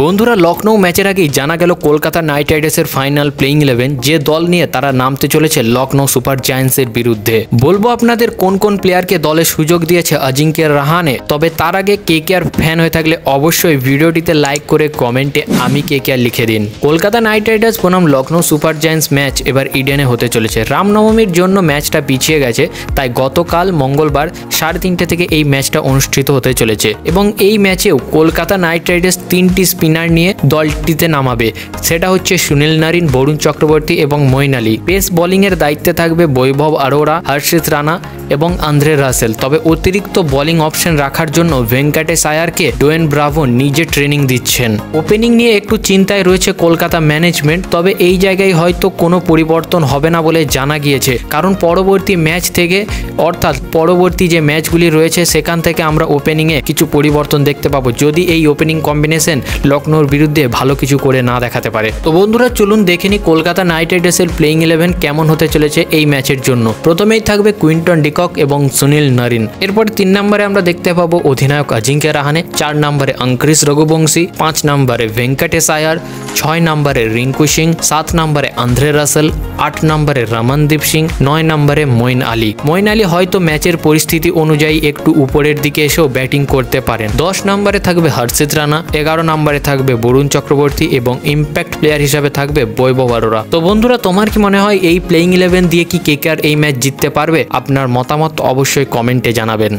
বন্ধুরা, লখনৌ ম্যাচের আগেই জানা গেল কলকাতা নাইট রাইডার্সের ফাইনাল প্লেইং 11 যে দল নিয়ে তারা নামতে চলেছে লখনৌ সুপার জায়ান্টসের বিরুদ্ধে। বলবো আপনাদের কোন কোন প্লেয়ারকে দলে সুযোগ দিয়েছে অজিঙ্ক্য রাহানে। তবে তার আগে কেকেআর ফ্যান হয়ে থাকলে অবশ্যই ভিডিওটিতে লাইক করে কমেন্টে আমি কেকেআর লিখে দিন। কলকাতা নাইট রাইডার্স বনাম লখনৌ সুপার জায়ান্টস ম্যাচ এবার ইডেনে হতে চলেছে। রামনবমীর জন্য ম্যাচটা পিছিয়ে গেছে, তাই গতকাল মঙ্গলবার 3:30 থেকে এই ম্যাচটা অনুষ্ঠিত হতে চলেছে এবং এই ম্যাচেও কলকাতা নাইট রাইডার্স 3টি স্পিনার নিয়ে দলটিতে নামাবে। সেটা হচ্ছে সুনীল নারিন, বরুণ চক্রবর্তী এবং মঈন আলী। পেস বোলিংয়ের দায়িত্বে থাকবে বৈভব আরোরা, হর্ষিত রানা এবং আন্দ্রে রাসেল। তবে অতিরিক্ত বোলিং অপশন রাখার জন্য ভেঙ্কটেশ আয়ারকে ডোয়েন ব্রাভো নিজে ট্রেনিং দিচ্ছেন। ওপেনিং নিয়ে একটু চিন্তায় রয়েছে কলকাতা ম্যানেজমেন্ট, তবে এই জায়গায় হয়তো কোনো পরিবর্তন হবে না বলে জানা গিয়েছে, কারণ পরবর্তী ম্যাচ থেকে অর্থাৎ পরবর্তী যে ম্যাচগুলি রয়েছে সেখান থেকে আমরা ওপেনিংয়ে কিছু পরিবর্তন দেখতে পাবো, যদি এই ওপেনিং কম্বিনেশন লখনৌর বিরুদ্ধে ভালো কিছু করে না দেখাতে পারে। তো বন্ধুরা, চলুন দেখে নিই কলকাতা নাইট রাইডার্সের প্লেইং 11 কেমন হতে চলেছে এই ম্যাচের জন্য। প্রথমেই থাকবে কুইন্টন ডিকক এবং সুনীল নারিন। এরপর 3 নম্বরে আমরা দেখতে পাবো অধিনায়ক অজিঙ্ক্য রাহানে, 4 নম্বরে অঙ্কুশ রঘুবংশী, 5 নম্বরে ভেঙ্কটেশ আয়ার, 6 নম্বরে রিঙ্কু সিং, 7 নম্বরে আন্দ্রে রাসেল, 8 নম্বরে রমনদীপ সিং, 9 নম্বরে মঈন আলী। মঈন আলী হয়তো ম্যাচের পরিস্থিতি অনুযায়ী একটু উপরের দিকে এসেও ব্যাটিং করতে পারেন। 10 নম্বরে থাকবে হর্ষিত রানা, 11 নম্বরে থাকবে বরুণ চক্রবর্তী এবং ইম্প্যাক্ট প্লেয়ার হিসাবে থাকবে বৈভব আরোরা। তো বন্ধুরা, তোমার কি মনে হয় এই প্লেইং 11 দিয়ে কি কেকেআর এই ম্যাচ জিততে পারবে? আপনার মতামত অবশ্যই কমেন্টে জানাবেন।